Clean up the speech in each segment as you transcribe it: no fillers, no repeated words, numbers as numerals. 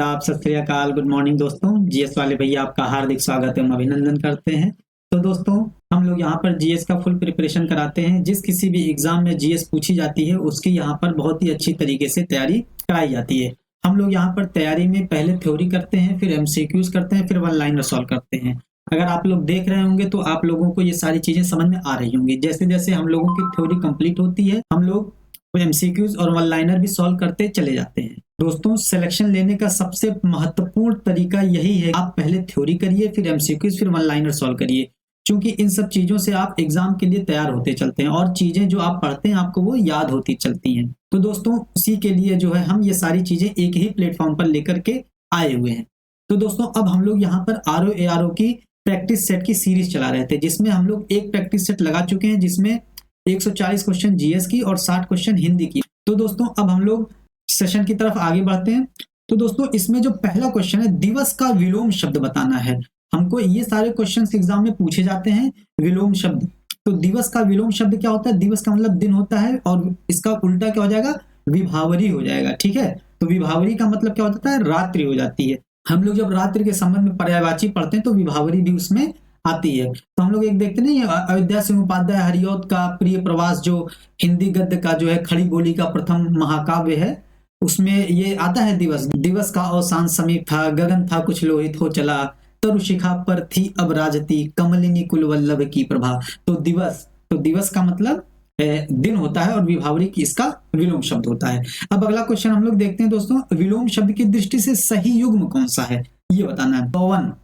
आदाब, सत श्री अकाल, गुड मॉर्निंग दोस्तों। जीएस वाले भैया आपका हार्दिक स्वागत एवं अभिनंदन करते हैं। तो दोस्तों हम लोग यहाँ पर जीएस का फुल प्रिपरेशन कराते हैं। जिस किसी भी एग्जाम में जीएस पूछी जाती है उसकी यहाँ पर बहुत ही अच्छी तरीके से तैयारी कराई जाती है। हम लोग यहाँ पर तैयारी में पहले थ्योरी करते हैं, फिर एमसीक्यूज करते हैं, फिर वन लाइनर सॉल्व करते हैं। अगर आप लोग देख रहे होंगे तो आप लोगों को ये सारी चीजें समझ में आ रही होंगी। जैसे जैसे हम लोगों की थ्योरी कंप्लीट होती है हम लोग एमसीक्यूज और वन लाइनर भी सॉल्व करते चले जाते हैं। दोस्तों सिलेक्शन लेने का सबसे महत्वपूर्ण तरीका यही है, आप पहले थ्योरी करिए, फिर एमसीक्यूज, फिर वन लाइनर सॉल्व करिए, क्योंकि इन सब चीजों से आप एग्जाम के लिए तैयार होते चलते हैं और चीजें जो आप पढ़ते हैं आपको वो याद होती चलती हैं। तो दोस्तों उसी के लिए जो है हम ये सारी चीजें एक ही प्लेटफॉर्म पर लेकर के आए हुए हैं। तो दोस्तों अब हम लोग यहाँ पर आरओ एआरओ की प्रैक्टिस सेट की सीरीज चला रहे थे, जिसमें हम लोग एक प्रैक्टिस सेट लगा चुके हैं जिसमें 140 क्वेश्चन जीएस की और 60 क्वेश्चन हिंदी की। तो दोस्तों अब हम लोग सेशन की तरफ आगे बढ़ते हैं। तो दोस्तों इसमें जो पहला क्वेश्चन है, दिवस का विलोम शब्द बताना है। हमको ये सारे क्वेश्चन एग्जाम में पूछे जाते हैं, विलोम शब्द। तो दिवस का विलोम शब्द क्या होता है? दिवस का मतलब दिन होता है और इसका उल्टा क्या हो जाएगा? विभावरी हो जाएगा। ठीक है, तो विभावरी का मतलब क्या होता है? रात्रि हो जाती है। हम लोग जब रात्रि के संबंध में पर्यायवाची पढ़ते हैं तो विभावरी भी उसमें आती है। तो हम लोग एक देखते नहीं, अयोध्या सिंह उपाध्याय हरिऔध का प्रिय प्रवास जो हिंदी गद्य का जो है खड़ी बोली का प्रथम महाकाव्य है, उसमें ये आता है दिवस। दिवस का अवसान समीप था, गगन था कुछ लोहित हो चला, तरु शिखा पर थी अब राजती, कमलिनी कुल वल्लभ की प्रभा। तो दिवस का मतलब दिन होता है और विभावरी की इसका विलोम शब्द होता है। अब अगला क्वेश्चन हम लोग देखते हैं दोस्तों, विलोम शब्द की दृष्टि से सही युग्म कौन सा है ये बताना है।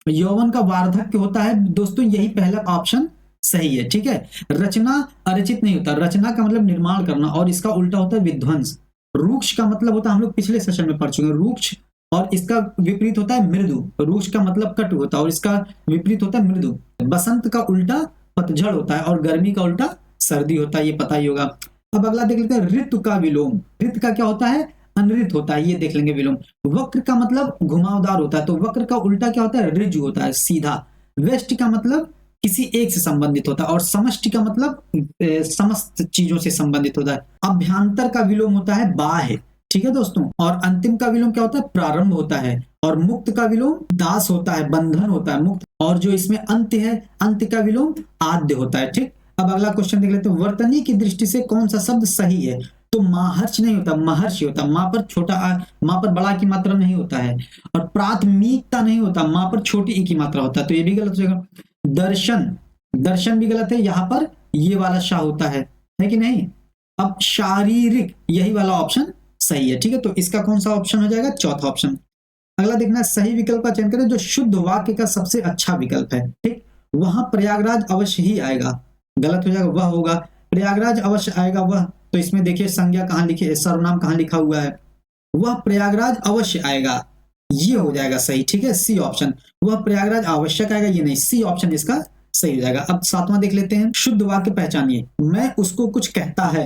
यौवन का वार्धक्य होता है दोस्तों, यही पहला ऑप्शन सही है। ठीक है, रचना अरचित नहीं होता, रचना का मतलब निर्माण करना और इसका उल्टा होता है विध्वंस। रूक्ष का मतलब होता है, हम लोग पिछले सेशन में पढ़ चुके हैं, रूक्ष, और इसका विपरीत होता है मृदु। रूक्ष का मतलब कटु होता है और इसका विपरीत होता है मृदु। बसंत का उल्टा पतझड़ होता है और गर्मी का उल्टा सर्दी होता है, ये पता ही होगा। अब अगला देख लेते हैं, ऋतु का विलोम। ऋतु का क्या होता है? अनृत होता है, ये देख लेंगे विलोम। वक्र का मतलब घुमावदार होता है, तो वक्र का उल्टा क्या होता है? ऋजु होता है, सीधा। व्यष्टि का मतलब किसी एक से संबंधित होता है और समष्टि का मतलब समस्त चीजों से संबंधित होता है। अभ्यंतर का विलोम होता है बाह्य। ठीक है दोस्तों, और अंतिम का विलोम क्या होता है? प्रारंभ होता है। और मुक्त का विलोम दास होता है, बंधन होता है, मुक्त। और जो इसमें अंत्य है, अंत्य का विलोम आद्य होता है। ठीक, अब अगला क्वेश्चन देख लेते हैं, वर्तनी की दृष्टि से कौन सा शब्द सही है? तो महर्ष नहीं होता, महर्षि होता। माँ पर छोटा माँ पर बड़ा की मात्रा नहीं होता है। और प्राथमिकता नहीं होता, माँ पर छोटी ई की मात्रा होता है, तो ये भी गलत हो जाएगा। दर्शन भी गलत है, यहाँ पर ये वाला शाह होता है कि नहीं? अब शारीरिक, यही वाला ऑप्शन सही है। ठीक है, तो इसका कौन सा ऑप्शन हो जाएगा? चौथा ऑप्शन। अगला देखना है, सही विकल्प का चयन करें जो शुद्ध वाक्य का सबसे अच्छा विकल्प है। ठीक, वहां प्रयागराज अवश्य ही आएगा, गलत हो जाएगा, वह होगा। प्रयागराज अवश्य आएगा वह, तो इसमें देखिए संज्ञा कहाँ लिखी है, सर्वनाम कहाँ लिखा हुआ है? वह प्रयागराज अवश्य आएगा, ये हो जाएगा सही। ठीक है, सी ऑप्शन। वह प्रयागराज आवश्यक आएगा, ये नहीं, सी ऑप्शन इसका सही हो जाएगा। अब सातवां देख लेते हैं, शुद्ध वाक्य पहचानिए। मैं उसको कुछ कहता है,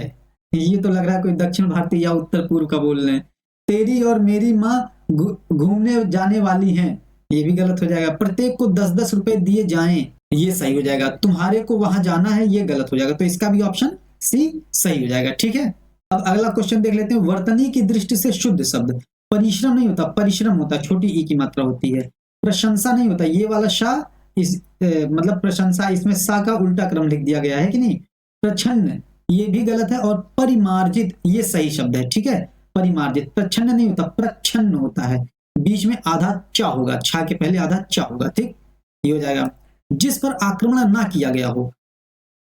ये तो लग रहा है कोई दक्षिण भारतीय या उत्तर पूर्व का बोल रहे हैं। तेरी और मेरी माँ घूमने जाने वाली हैं, ये भी गलत हो जाएगा। प्रत्येक को 10-10 रुपए दिए जाएं, ये सही हो जाएगा। तुम्हारे को वहां जाना है, ये गलत हो जाएगा, तो इसका भी ऑप्शन सी सही हो जाएगा। ठीक है, अब अगला क्वेश्चन देख लेते हैं, वर्तनी की दृष्टि से शुद्ध शब्द। परिश्रम नहीं होता, परिश्रम होता है, छोटी ई की मात्रा होती है। प्रशंसा नहीं होता, ये वाला शाह मतलब प्रशंसा, इसमें सा का उल्टा क्रम लिख दिया गया है कि नहीं? प्रछन्न, ये भी गलत है। और परिमार्जित, ये सही शब्द है। ठीक है, परिमार्जित। प्रच्छन्न नहीं होता, प्रच्छन्न होता है, बीच में आधा चा होगा, छा के पहले आधा चा होगा। ठीक, ये हो जाएगा। जिस पर आक्रमण ना किया गया हो,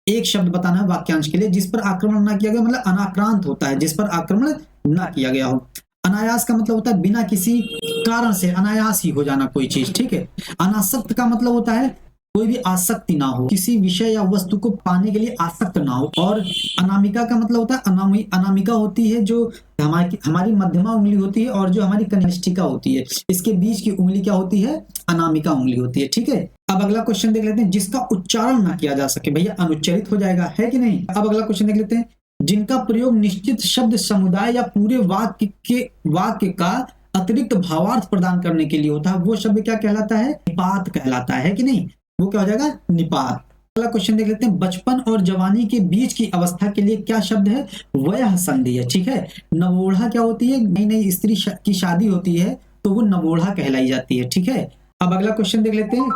एक शब्द बताना है वाक्यांश के लिए, जिस पर आक्रमण ना किया गया मतलब अनाक्रांत होता है, जिस पर आक्रमण ना किया गया हो। अनायास का मतलब होता है बिना किसी कारण से अनायास ही हो जाना कोई चीज। ठीक है, अनासक्त का मतलब होता है कोई भी आसक्ति ना हो, किसी विषय या वस्तु को पाने के लिए आसक्त ना हो। और अनामिका का मतलब होता है, अनामिका होती है जो हमारी मध्यमा उंगली होती है और जो हमारी कनिष्ठिका होती है, इसके बीच की उंगली क्या होती है? अनामिका उंगली होती है। ठीक है, अब अगला क्वेश्चन देख लेते हैं, जिसका उच्चारण ना किया जा सके, भैया अनुच्चरित हो जाएगा, है कि नहीं? अब अगला क्वेश्चन देख लेते हैं, जिनका प्रयोग निश्चित शब्द समुदाय या पूरे वाक्य का अतिरिक्त भावार्थ प्रदान करने के लिए होता है, वो शब्द क्या कहलाता है? निपात कहलाता है कि नहीं? वो क्या हो जाएगा? निपात। अगला क्वेश्चन देख लेते हैं, बचपन और जवानी के बीच की अवस्था के लिए क्या शब्द है? वयः संधि है। ठीक है, नवोढ़ा क्या होती है? नई नई स्त्री की शादी होती है तो वो नवोढ़ा कहलाई जाती है। ठीक है, अब अगला क्वेश्चन देख लेते हैं।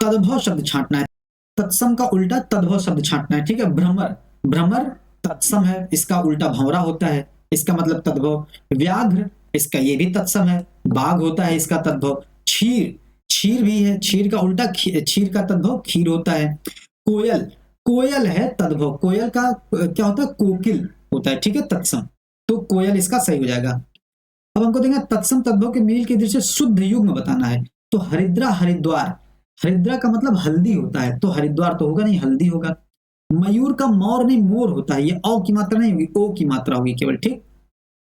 तद्भव शब्द छांटना है, तत्सम का उल्टा तद्भव शब्द छांटना है। ठीक है, भ्रमर, भ्रमर तत्सम है, इसका उल्टा भंवरा होता है, इसका मतलब तद्भव। व्याघ्र, इसका ये भी तत्सम है, बाघ होता है इसका तद्भव। क्षीर, क्षीर भी है, क्षीर का उल्टा क्षीर का तद्भव खीर होता है। कोयल, कोयल है तद्भव, कोयल का क्या होता है, कोकिल होता है। ठीक है, तत्सम, तो कोयल इसका सही हो जाएगा। अब हमको देंगे तत्सम तद्भव के मेल के दृष्टि से शुद्ध युग्म बताना है। तो हरिद्रा, हरिद्वार, हरिद्रा का मतलब हल्दी होता है, तो हरिद्वार तो होगा नहीं, हल्दी होगा। मयूर का मौर नहीं, मोर होता है, ये औ की मात्रा नहीं होगी, ओ की मात्रा होगी केवल। ठीक,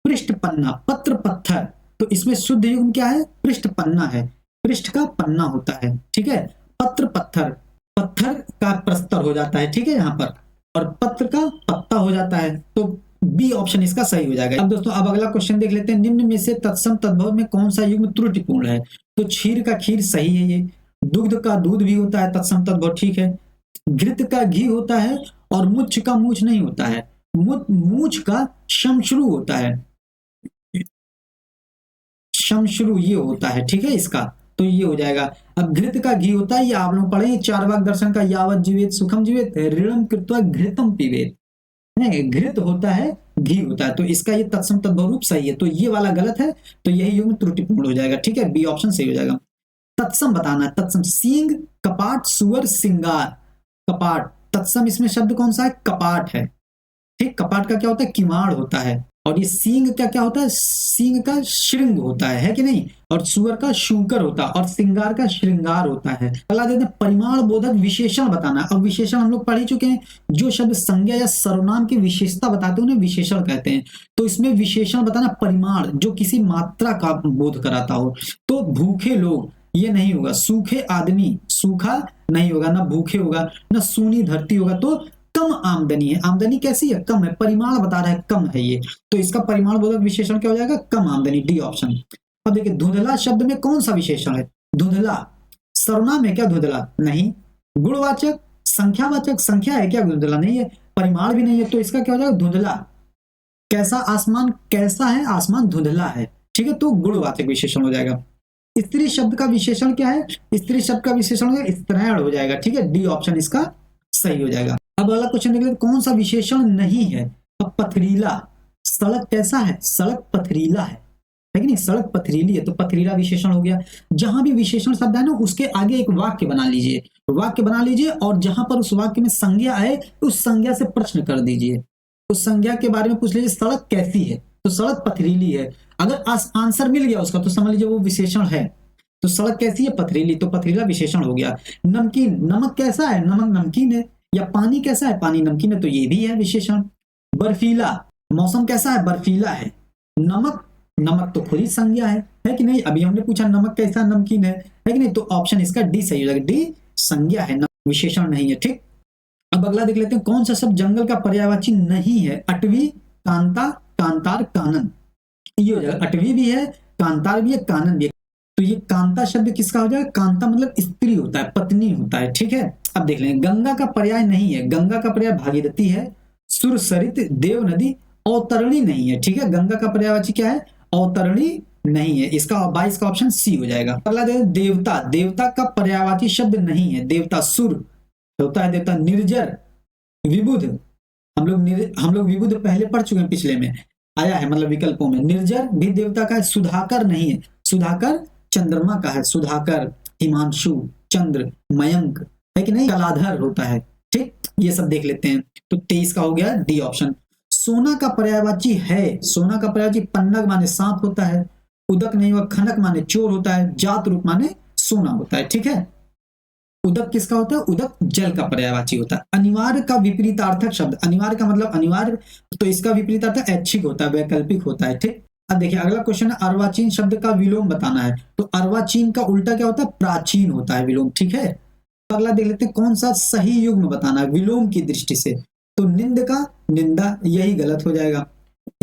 पृष्ठ पन्ना, पत्र पत्थर, तो इसमें शुद्ध युग्म क्या है, पृष्ठ पन्ना है, पृष्ठ का पन्ना होता है। ठीक है, पत्र पत्थर, पत्थर का प्रस्तर हो जाता है। ठीक है, यहाँ पर, और पत्र का पत्ता हो जाता है, तो बी ऑप्शन इसका सही हो जाएगा। अब दोस्तों, अब अगला क्वेश्चन देख लेते हैं। निम्न में से तत्सम तद्भव में कौन सा युग्म त्रुटिपूर्ण है? तो क्षीर का खीर सही है ये, दुग्ध का दूध भी होता है तत्सम तद्भव, ठीक है। घृत का घी होता है, और मुछ का मूछ नहीं होता है, मूछ का शमश्रु होता है, शमश्रु ये होता है। ठीक है, इसका तो ये हो जाएगा। अब घृत का घी होता है, ये आप लोग पढ़े चार्वाक दर्शन का, यावत जीवेत सुखम जीवेत ऋणम कृत्वा घृतम पीवेत, घृत होता है, घी होता है, तो इसका ये तत्सम तद्भव रूप सही है, तो ये वाला गलत है, तो यही युग्म त्रुटिपूर्ण हो जाएगा। ठीक है, बी ऑप्शन सही हो जाएगा। तत्सम बताना है, तत्सम सींग, कपाट, सुअर, सिंगार। कपाट, तत्सम इसमें शब्द कौन सा है, कपाट है। ठीक, कपाट का क्या होता है, किवाड़ होता है, और ये सींग का क्या होता है, सींग का श्रृंग होता है कि नहीं, और सुअर का शूकर होता है, और सिंगार का श्रृंगार होता है। अगला देते हैं परिमाण बोधक विशेषण बताना। अब विशेषण हम लोग पढ़ ही चुके हैं, जो शब्द संज्ञा या सर्वनाम की विशेषता बताते हैं उन्हें विशेषण कहते हैं। तो इसमें विशेषण बताना परिमाण, जो किसी मात्रा का बोध कराता हो। तो भूखे लोग, ये नहीं होगा, सूखे आदमी, सूखा नहीं होगा, ना भूखे होगा, ना सूनी धरती होगा, तो कम आमदनी है, आमदनी कैसी है, कम है, परिमाण बता रहा है, कम है ये, तो इसका परिमाण बोधक विशेषण क्या हो जाएगा, कम आमदनी, डी ऑप्शन। अब देखिए धुंधला शब्द में कौन सा विशेषण है, धुंधला सर्वनाम है क्या, धुंधला नहीं, गुणवाचक, संख्यावाचक, संख्या है क्या, धुंधला नहीं है, परिमाण भी नहीं है, तो इसका क्या हो जाएगा, धुंधला। कैसा आसमान, कैसा है आसमान, धुंधला है। ठीक है, तो गुणवाचक विशेषण हो जाएगा। स्त्री शब्द का विशेषण क्या है, स्त्री शब्द का विशेषण स्त्रैण हो जाएगा। ठीक है, डी ऑप्शन इसका सही हो जाएगा। अब अगला क्वेश्चन देख लेते, कौन सा विशेषण नहीं है। अब पथरीला, सड़क कैसा है, सड़क पथरीला है कि नहीं, सड़क पथरीली है, तो पथरीला विशेषण हो गया। जहां भी विशेषण शब्द है ना, उसके आगे एक वाक्य बना लीजिए, वाक्य बना लीजिए, और जहां पर उस वाक्य में संज्ञा आए उस संज्ञा से प्रश्न कर दीजिए, उस संज्ञा के बारे में पूछ लीजिए, सड़क कैसी है, तो सड़क पथरीली है। अगर आंसर मिल गया उसका, तो समझ लीजिए वो विशेषण है। तो सड़क कैसी है, पथरीली, तो पथरीला विशेषण हो गया। नमकीन, नमक कैसा है, नमक नमकीन है, या पानी कैसा है, पानी नमकीन है, तो ये भी है विशेषण। बर्फीला, मौसम कैसा है, बर्फीला है। नमक, नमक तो खुद ही संज्ञा है कि नहीं, अभी हमने पूछा नमक कैसा, नमकीन है कि नहीं, तो ऑप्शन इसका डी सही हो जाएगा, डी संज्ञा है, विशेषण नहीं है। ठीक, अब अगला देख लेते हैं, कौन सा शब्द जंगल का पर्यायवाची नहीं है। अटवी, कांता, कांतार, कानन, ये हो जाएगा, अटवी भी है, कांतार भी है, कानन भी है, तो ये कांता शब्द किसका हो जाएगा, कांता मतलब स्त्री होता है, पत्नी होता है। ठीक है, अब देख लेंगे, गंगा का पर्याय नहीं है, गंगा का पर्याय भागीरथी है, सुरसरित, देव नदी, अवतरणी नहीं है। ठीक है, गंगा का पर्यायवाची क्या है, अवतरणी नहीं है, इसका 22 का ऑप्शन सी हो जाएगा। अगला देवता, देवता का पर्यायवाची शब्द नहीं है, देवता सुर होता है, देवता निर्जर, विबुध, हम लोग विबुध पहले पढ़ चुके हैं, पिछले में आया है, मतलब विकल्पों में। निर्जर भी देवता का है। सुधाकर नहीं है, सुधाकर चंद्रमा का है, सुधाकर, हिमांशु, चंद्र, मयंक है कि नहीं, कलाधर होता है। ठीक, ये सब देख लेते हैं, तो 23 का हो गया डी ऑप्शन। सोना का पर्यायवाची है, सोना का पर्यायवाची पन्नग माने सांप होता है, उदक नहीं हुआ, खनक माने चोर होता है, जात रूप माने सोना होता है। ठीक है, उदक किसका होता है, उदक जल का पर्यायवाची होता है। अनिवार्य का विपरीतार्थक शब्द, अनिवार्य का मतलब अनिवार्य, तो इसका विपरीतार्थक ऐच्छिक होता है, वैकल्पिक होता है। ठीक, अब देखिए अगला क्वेश्चन है, अर्वाचीन शब्द का विलोम बताना है। तो अर्वाचीन का उल्टा क्या होता है, प्राचीन होता है, विलोम। ठीक है, अगला देख लेते हैं, कौन सा सही युग्म बताना है विलोम की दृष्टि से। तो निंद का निंदा, यही गलत हो जाएगा,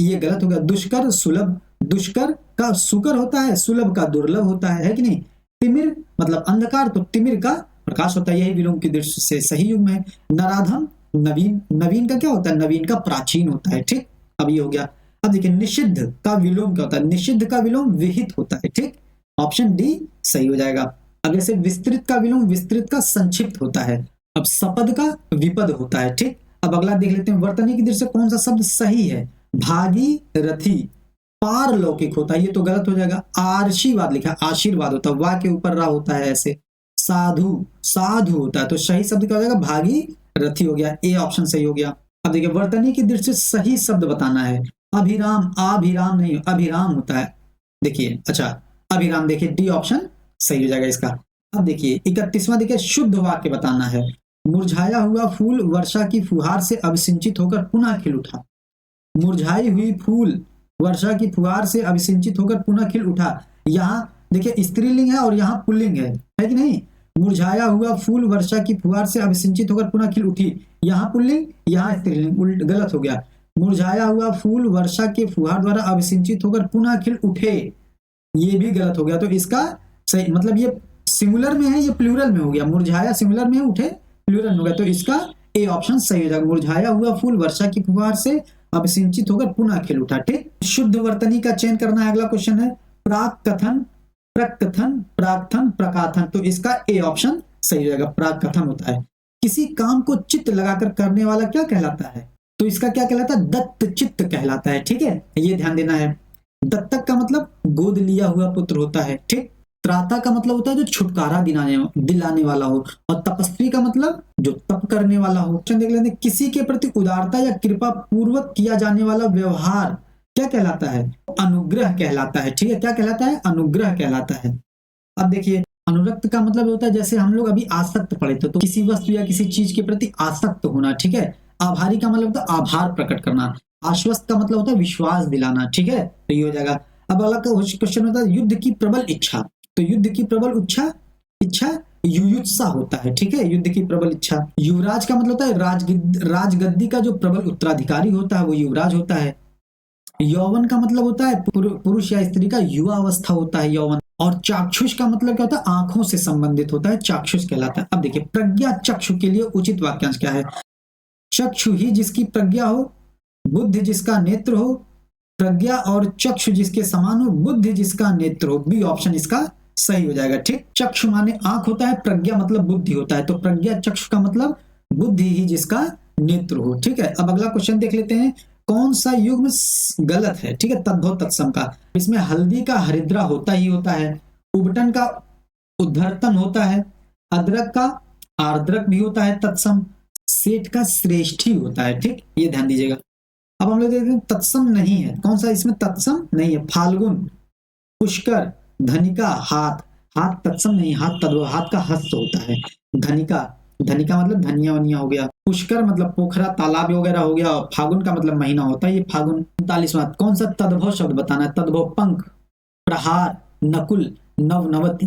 ये गलत हो गया। दुष्कर, सुलभ, दुष्कर का सुकर होता है, सुलभ का दुर्लभ होता है कि नहीं। तिमिर मतलब अंधकार, तो तिमिर का प्रकाश होता है, यही विलोम की दृष्टि से सही युग्म है। नराधम, नवीन, नवीन का क्या होता है, नवीन का प्राचीन होता है। ठीक, अब ये हो गया। अब देखिए निषिद्ध का विलोम क्या होता है, निषिद्ध का विलोम विहित होता है। ठीक, ऑप्शन डी सही हो जाएगा। अब जैसे विस्तृत का विलोम विस्तृत का संक्षिप्त होता है, अब सपद का विपद होता है, ठीक। अब अगला देख लेते हैं, वर्तनी की दृष्टि से कौन सा शब्द सही है? भागीरथी पारलौकिक होता है, ये तो गलत हो जाएगा। आशीर्वाद लिखा है, आशीर्वाद होता है, वाह के ऊपर रा होता है ऐसे। साधु साधु होता है, तो सही शब्द क्या हो जाएगा? भागीरथी हो गया, ए ऑप्शन सही हो गया। अब देखिए वर्तनी की दृष्टि से सही शब्द बताना है। अभिराम, अभिराम नहीं, अभिराम होता है। देखिए अच्छा, अभिराम, देखिए डी ऑप्शन सही हो जाएगा इसका। अब देखिए 31वां, देखिए शुद्ध वाक्य बताना है। मुरझाया हुआ फूल वर्षा की फुहार से अभिसिंचित होकर पुनः खिल उठा। मुरझाई हुई फूल वर्षा की फुहार से अभिसिंचित होकर पुनः खिल उठा। यहाँ देखिए स्त्रीलिंग है और यहाँ पुल्लिंग है कि नहीं? मुरझाया हुआ फूल वर्षा की फुहार से अभिसिंचित होकर पुनः खिल उठी, यहाँ पुल्लिंग यहाँ स्त्रीलिंग, उल्ट गलत हो गया। मुरझाया हुआ फूल वर्षा के फुहार द्वारा अभिसिंचित होकर पुनः खिल उठे, ये भी गलत हो गया। तो इसका सही मतलब ये सिंगुलर में है, ये प्लूरल में हो गया। मुरझाया सिंगुलर में है, उठे प्लूरल में हो गया, तो इसका ए ऑप्शन सही हो जाएगा। मुरझाया हुआ फूल वर्षा की फुहार से अभिसिंचित होकर पुनः खिल उठा, ठीक। शुद्ध वर्तनी का चयन करना है। अगला क्वेश्चन है प्राक कथन, प्रकथन, प्राकथन, प्रकाथन, तो इसका ए ऑप्शन सही हो जाएगा, प्राक कथन होता है। किसी काम को चित्त लगाकर करने वाला क्या कहलाता है? तो इसका क्या कहलाता है? दत्त चित्त कहलाता है, ठीक है, ये ध्यान देना है। दत्तक का मतलब गोद लिया हुआ पुत्र होता है, ठीक। त्राता का मतलब होता है जो छुटकारा दिलाने वाला हो, और तपस्वी का मतलब जो तप करने वाला हो। देख लेते हैं, किसी के प्रति उदारता या कृपा पूर्वक किया जाने वाला व्यवहार क्या कहलाता है? अनुग्रह कहलाता है, ठीक है। क्या कहलाता है? अनुग्रह कहलाता है। अब देखिए अनुरक्त का मतलब होता है, जैसे हम लोग अभी आसक्त पढ़े थे, तो किसी वस्तु या किसी चीज के प्रति आसक्त होना, ठीक है। आभारी का मतलब होता है आभार प्रकट करना। आश्वस्त का मतलब होता है विश्वास दिलाना, ठीक है, तो ये हो जाएगा। अब अगला क्वेश्चन होता है युद्ध की प्रबल इच्छा, तो युद्ध की प्रबल इच्छा युयुत्सा होता है, ठीक है, युद्ध की प्रबल इच्छा। युवराज का मतलब होता है राजगद्दी का जो प्रबल उत्तराधिकारी होता है वो युवराज होता है। यौवन का मतलब होता है पुरुष या स्त्री का युवा अवस्था होता है यौवन। और चाक्षुष का मतलब क्या होता है? आंखों से संबंधित होता है, चाक्षुष कहलाता है। अब देखिए प्रज्ञा चक्षु के लिए उचित वाक्यांश क्या है? चक्षु ही जिसकी प्रज्ञा हो, बुद्धि जिसका नेत्र हो, प्रज्ञा और चक्षु जिसके समान हो, बुद्धि जिसका नेत्र हो। बी ऑप्शन इसका सही हो जाएगा, ठीक। चक्षु माने आंख होता है, प्रज्ञा मतलब बुद्धि होता है, तो प्रज्ञा चक्षु का मतलब बुद्धि ही जिसका नेत्र हो, ठीक है। अब अगला क्वेश्चन देख लेते हैं, कौन सा युग्म गलत है? ठीक है, तद्भव तत्सम का। इसमें हल्दी का हरिद्रा होता ही होता है, उबटन का उद्धर्तन होता है, अदरक का आर्द्रक भी होता है तत्सम, सेठ का श्रेष्ठी होता है, ठीक, ये ध्यान दीजिएगा। अब हम लोग देखते हैं तत्सम नहीं है, कौन सा इसमें तत्सम नहीं है? फाल्गुन, पुष्कर, धनिका, हाथ, हाथ तत्सम नहीं, हाथ तद्भव, हाथ का हस्त होता है। धनिका, धनिका मतलब धनिया वनिया हो गया। पुष्कर मतलब पोखरा तालाब वगैरह हो गया। फागुन का मतलब महीना होता है, ये फागुन। 39वां, कौन सा तद्भव शब्द बताना है? तद्भव पंख, प्रहार, नकुल, नवनवति,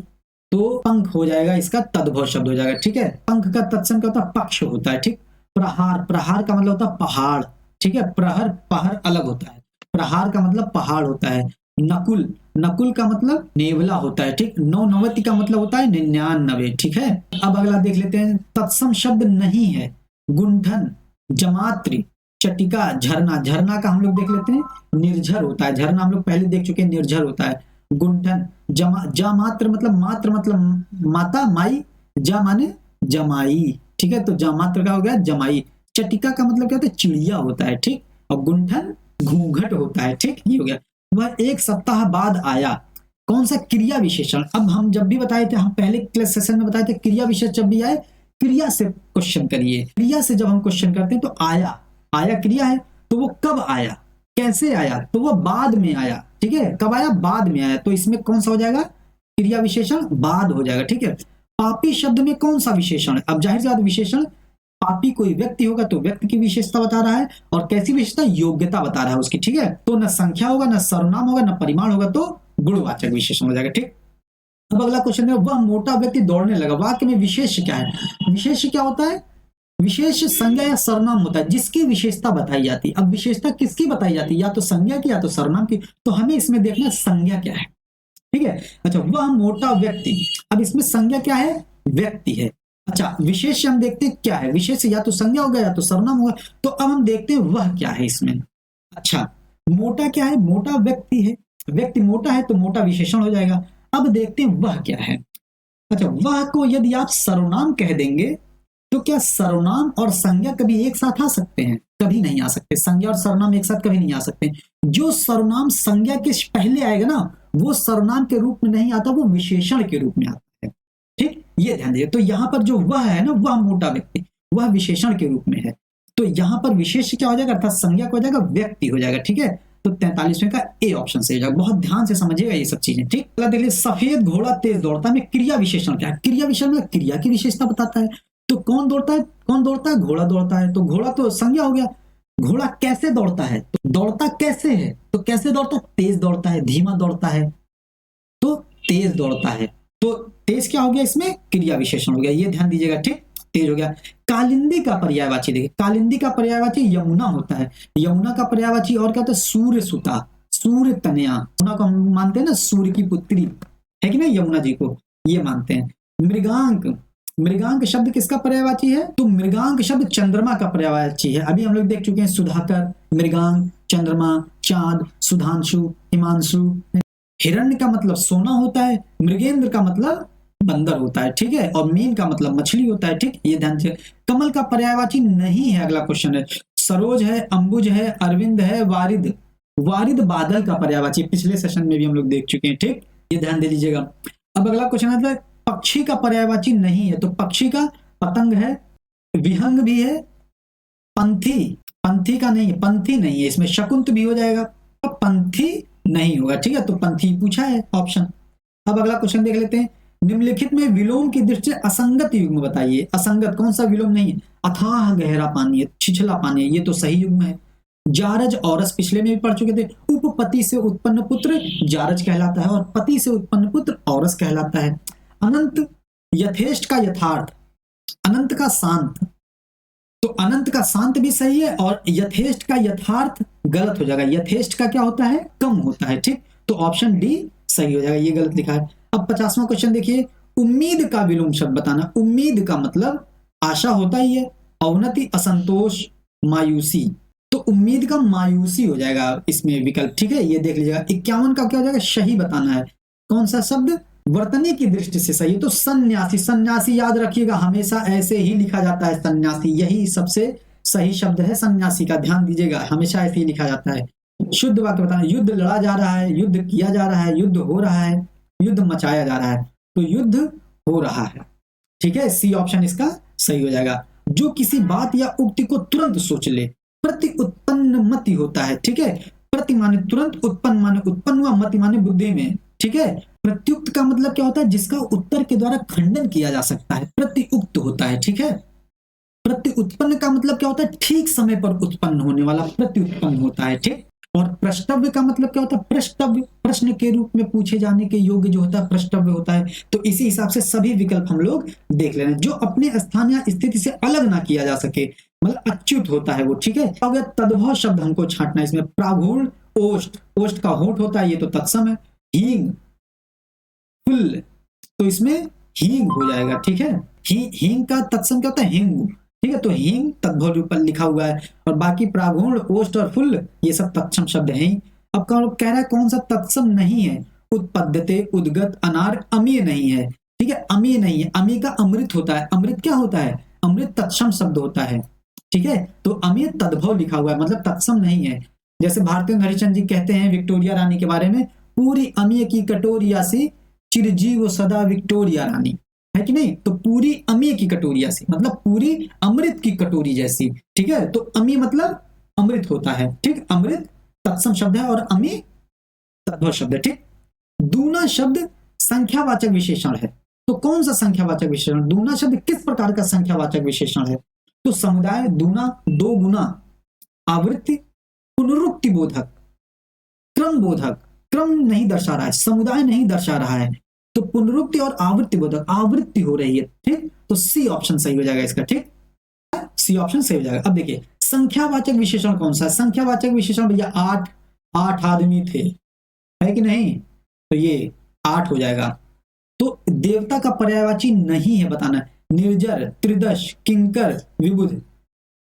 तो पंख हो जाएगा इसका तद्भव शब्द हो जाएगा, ठीक है। पंख का तत्सम क्या होता है? पक्ष होता है, ठीक। प्रहार, प्रहार का मतलब होता है पहाड़, ठीक है, प्रहर पहर अलग होता है, प्रहार का मतलब पहाड़ होता है। नकुल, नकुल का मतलब नेवला होता है, ठीक। नवनवति का मतलब होता है 99, ठीक है। अब अगला देख लेते हैं, तत्सम शब्द नहीं है, गुंठन, जमात्री, चटिका, झरना, झरना का हम लोग देख लेते हैं निर्झर होता है, झरना हम लोग पहले देख चुके हैं, निर्झर होता है। गुंठन, जामात्र मतलब माता, माई, जा माने जमाई, ठीक है, तो जामात्र का हो गया जमाई। चटिका का मतलब क्या होता है? चिड़िया होता है, ठीक, और गुंठन घूंघट होता है, ठीक, ये हो गया। वह एक सप्ताह बाद आया, कौन सा क्रिया विशेषण? अब हम जब भी बताए थे, हम पहले क्लास सेशन में बताए थे, क्रिया विशेषण जब भी आए क्रिया से क्वेश्चन करिए। क्रिया से जब हम क्वेश्चन करते हैं तो आया, आया क्रिया है, तो वो कब आया, कैसे आया? तो वो बाद में आया, ठीक है, कब आया? बाद में आया, तो इसमें कौन सा हो जाएगा? क्रिया विशेषण बाद हो जाएगा, ठीक है। पापी शब्द में कौन सा विशेषण है? अब जाहिर सी बात विशेषण, पापी कोई व्यक्ति होगा तो व्यक्ति की विशेषता बता रहा है, और कैसी विशेषता? योग्यता बता रहा है उसकी, ठीक है। तो न संख्या होगा, न सर्वनाम होगा, न परिमाण होगा, तो गुणवाचक विशेषण हो जाएगा, ठीक। अब अगला क्वेश्चन है, वह मोटा व्यक्ति दौड़ने लगा, वाक्य में विशेष क्या है? विशेष क्या होता है? विशेष संज्ञा या सर्वनाम होता है जिसकी विशेषता बताई जाती है। अब विशेषता किसकी बताई जाती है? या तो संज्ञा की या तो सर्वनाम की, तो हमें इसमें देखना संज्ञा क्या है, ठीक है। अच्छा, वह मोटा व्यक्ति, अब इसमें संज्ञा क्या है? व्यक्ति है। अच्छा, विशेष हम देखते हैं क्या है? विशेष या तो संज्ञा होगा या तो सर्वनाम होगा, तो अब हम देखते हैं वह क्या है इसमें। अच्छा, मोटा क्या है? मोटा व्यक्ति है, व्यक्ति मोटा है तो मोटा विशेषण हो जाएगा। अब देखते हैं वह क्या है। अच्छा, वह को यदि आप सर्वनाम कह देंगे तो क्या सर्वनाम और संज्ञा कभी एक साथ आ सकते हैं? कभी नहीं आ सकते। संज्ञा और सर्वनाम एक साथ कभी नहीं आ सकते। जो सर्वनाम संज्ञा के पहले आएगा ना, वो सर्वनाम के रूप में नहीं आता, वो विशेषण के रूप में आता है। ठीक, ये ध्यान दीजिए। तो यहाँ पर जो वह है ना, वह मोटा व्यक्ति, वह विशेषण के रूप में है। तो यहाँ पर विशेष क्या हो जाएगा, अर्थात संज्ञा को हो जाएगा, व्यक्ति हो जाएगा। ठीक है, तो 43वें का ए ऑप्शन से हो जाएगा। बहुत ध्यान से समझिएगा ये सब चीजें। ठीक, अगला देख लीजिए, सफेद घोड़ा तेज दौड़ता है में क्रिया विशेषण क्या है? क्रिया विशेषण में क्रिया की विशेषता बताता है। तो कौन दौड़ता है? कौन दौड़ता है? घोड़ा दौड़ता है। तो घोड़ा तो संज्ञा हो गया। घोड़ा कैसे दौड़ता है? तो दौड़ता कैसे है? तो कैसे दौड़ता है? तेज दौड़ता है, धीमा दौड़ता है, तो तेज दौड़ता है। तो तेज क्या हो गया? इसमें क्रिया विशेषण हो गया, ये ध्यान दीजिएगा। ठीक, तेज हो गया। कालिंदी का पर्यायवाची देखिए, कालिंदी का पर्यायवाची यमुना होता है। यमुना का पर्यायवाची और क्या होता है? सूर्य सुता, सूर्य तनया। यमुना को हम मानते हैं ना सूर्य की पुत्री है कि नहीं, यमुना जी को ये मानते हैं। मृगांक, मृगांक शब्द किसका पर्यायवाची है? तो मृगांक शब्द चंद्रमा का पर्यायवाची है। अभी हम लोग देख चुके हैं, सुधाकर, मृगांक, चंद्रमा, चांद, सुधांशु, हिमांशु। हिरण्य का मतलब सोना होता है, मृगेंद्र का मतलब बंदर होता है। ठीक है, और मीन का मतलब मछली होता है। ठीक, ये ध्यान से। कमल का पर्यायवाची नहीं है, अगला क्वेश्चन है। सरोज है, अंबुज है, अरविंद है, वारिद। वारिद बादल का पर्यायवाची, पिछले सेशन में भी हम लोग देख चुके हैं। ठीक, ये ध्यान दे लीजिएगा। अब अगला क्वेश्चन है, पक्षी का पर्यायवाची नहीं है। तो पक्षी का पतंग है, विहंग भी है, पंथी, पंथी का नहीं है, पंथी नहीं है, इसमें शकुंत भी हो जाएगा, तो पंथी नहीं होगा। ठीक है, तो पंथी पूछा है ऑप्शन। अब अगला क्वेश्चन देख लेते हैं, निम्नलिखित में विलोम की दृष्टि से असंगत युग्म बताइए। असंगत कौन सा विलोम नहीं है? अथाह गहरा पानी है, छिछला पानी है, ये तो सही युग्म है। जारज औरस पिछले में भी पढ़ चुके थे। उपपति से उत्पन्न पुत्र जारज कहलाता है, और पति से उत्पन्न पुत्र औरस कहलाता है। अनंत, यथेष्ट का यथार्थ, अनंत का शांत। तो अनंत का शांत भी सही है, और यथेष्ट का यथार्थ गलत हो जाएगा। यथेष्ट का क्या होता है? कम होता है। ठीक, तो ऑप्शन डी सही हो जाएगा, ये गलत लिखा है। अब 50वां क्वेश्चन देखिए, उम्मीद का विलोम शब्द बताना। उम्मीद का मतलब आशा होता ही है, अवनति, असंतोष, मायूसी। तो उम्मीद का मायूसी हो जाएगा इसमें विकल्प। ठीक है, ये देख लीजिएगा। 51 का क्या हो जाएगा? सही बताना है। कौन सा शब्द वर्तनी की दृष्टि से सही है? तो सन्यासी। सन्यासी याद रखिएगा, हमेशा ऐसे ही लिखा जाता है सन्यासी, यही सबसे सही शब्द है सन्यासी का, ध्यान दीजिएगा, हमेशा ऐसे ही लिखा जाता है। शुद्ध वाक्य बताना, युद्ध लड़ा जा रहा है, युद्ध किया जा रहा है, युद्ध हो रहा है, युद्ध मचाया जा रहा है। तो युद्ध हो रहा है। ठीक है, सी ऑप्शन इसका सही हो जाएगा। जो किसी बात या उक्ति को तुरंत सोच ले, प्रति उत्पन्न मति होता है। ठीक है, प्रति माने तुरंत, उत्पन्न माने उत्पन्न हुआ, मति माने बुद्धि में। ठीक है, प्रत्युक्त का मतलब क्या होता है? जिसका उत्तर के द्वारा खंडन किया जा सकता है, प्रत्युक्त होता है। ठीक है, प्रति उत्पन्न का मतलब क्या होता है? ठीक समय पर उत्पन्न होने वाला प्रत्युत्पन्न होता है। ठीक, और प्रष्टव्य का मतलब क्या होता है? प्रष्टव्य, प्रश्न के रूप में पूछे जाने के योग्य जो होता है प्रष्टव्य होता है। तो इसी हिसाब से सभी विकल्प हम लोग देख लेना, जो अपने स्थान या स्थिति से अलग ना किया जा सके, मतलब अच्युत होता है वो। ठीक है, तद्भव शब्द हमको छांटना है इसमें। प्रागुण, ओष्ठ, ओष्ठ का होठ होता है, ये तो तत्सम है। हींग, फुल, तो इसमें हींग हो जाएगा। ठीक है, हींग का तत्सम क्या होता है? हिंग। ठीक है, तो हींग तद्भव रूप पर लिखा हुआ है, और बाकी प्रागुण, ओष्ठ और फुल ये सब तत्सम शब्द हैं। अब कह रहा है कौन सा तत्सम नहीं है? उत्पद्यते, उद्गत, अनार, अमीय नहीं है। ठीक है, अमीय नहीं है। अमीय का अमृत होता है। अमृत क्या होता है? अमृत तत्सम शब्द होता है। ठीक है, तो अमीय तद्भव लिखा हुआ है, मतलब तत्सम नहीं है। जैसे भारतेंद्र हरिश्चंद्र जी कहते हैं विक्टोरिया रानी के बारे में, पूरी अमीय की कटोरिया से चिरजीव सदा विक्टोरिया रानी, है कि नहीं? तो पूरी अमीय की कटोरिया से मतलब पूरी अमृत की कटोरी जैसी। ठीक है, तो अमीय मतलब अमृत होता है। ठीक, अमृत तत्सम शब्द है, और अमीय तद्भव शब्द है। ठीक, दूना शब्द संख्यावाचक विशेषण है। तो कौन सा संख्यावाचक विशेषण? दूना शब्द किस प्रकार का संख्यावाचक विशेषण है? तो समुदाय, दूना, दो गुना, आवृत्ति, पुनरुक्ति बोधक, क्रम बोधक। क्रम नहीं दर्शा रहा है, समुदाय नहीं दर्शा रहा है, तो पुनरुक्ति और आवृत्ति बोधक, आवृत्ति हो रही है। ठीक, तो सी ऑप्शन सही हो जाएगा इसका। ठीक, सी ऑप्शन सही हो जाएगा। अब देखिए संख्यावाचक विशेषण कौन सा है? संख्यावाचक विशेषण भैया 8, 8 आदमी थे, है कि नहीं? तो ये 8 हो जाएगा। तो देवता का पर्यायवाची नहीं है बताना। निर्जर, त्रिदश, किंकर, विबुध।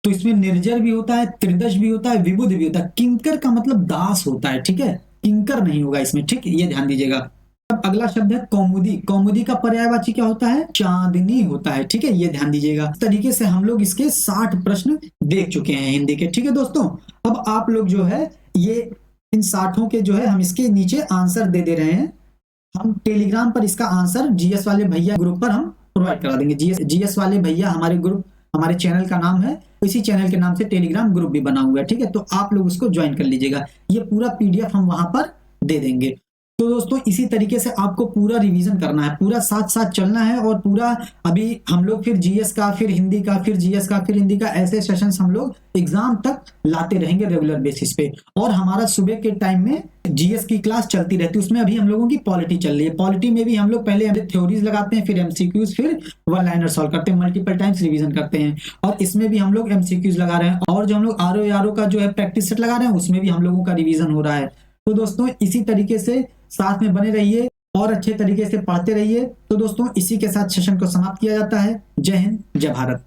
तो इसमें निर्जर भी होता है, त्रिदश भी होता है, विबुध भी होता है। किंकर का मतलब दास होता है। ठीक है, किंकर नहीं होगा इसमें। ठीक, ये ध्यान दीजिएगा। अब अगला शब्द है कौमुदी। कौमुदी का पर्यायवाची क्या होता है? चांदनी होता है। ठीक है, ये ध्यान दीजिएगा। इस तरीके से हम लोग इसके 60 प्रश्न देख चुके हैं हिंदी के। ठीक है दोस्तों, अब आप लोग जो है ये इन 60 के जो है हम इसके नीचे आंसर दे दे रहे हैं। हम टेलीग्राम पर इसका आंसर जीएस वाले भैया ग्रुप पर हम प्रोवाइड करा देंगे। जीएस वाले भैया हमारे ग्रुप, हमारे चैनल का नाम है, इसी चैनल के नाम से टेलीग्राम ग्रुप भी बना हुआ है। ठीक है, तो आप लोग उसको ज्वाइन कर लीजिएगा। ये पूरा पीडीएफ हम वहां पर दे देंगे। तो दोस्तों इसी तरीके से आपको पूरा रिवीजन करना है, पूरा साथ साथ चलना है, और पूरा अभी हम लोग फिर जीएस का, फिर हिंदी का, फिर जीएस का, फिर हिंदी का, ऐसे सेशंस हम लोग एग्जाम तक लाते रहेंगे रेगुलर बेसिस पे। और हमारा सुबह के टाइम में जीएस की क्लास चलती रहती है, उसमें अभी हम लोगों की पॉलिटी चल रही है। पॉलिटी में भी हम लोग पहले थ्योरीज लगाते हैं, फिर एमसीक्यूज, फिर वन लाइनर सॉल्व करते हैं, मल्टीपल टाइम्स रिवीजन करते हैं। और इसमें भी हम लोग एमसीक्यूज लगा रहे हैं, और जो हम लोग आरओ का जो है प्रैक्टिस सेट लगा रहे हैं, उसमें भी हम लोगों का रिवीजन हो रहा है। तो दोस्तों इसी तरीके से साथ में बने रहिए और अच्छे तरीके से पढ़ते रहिए। तो दोस्तों इसी के साथ सेशन को समाप्त किया जाता है। जय हिंद, जय भारत।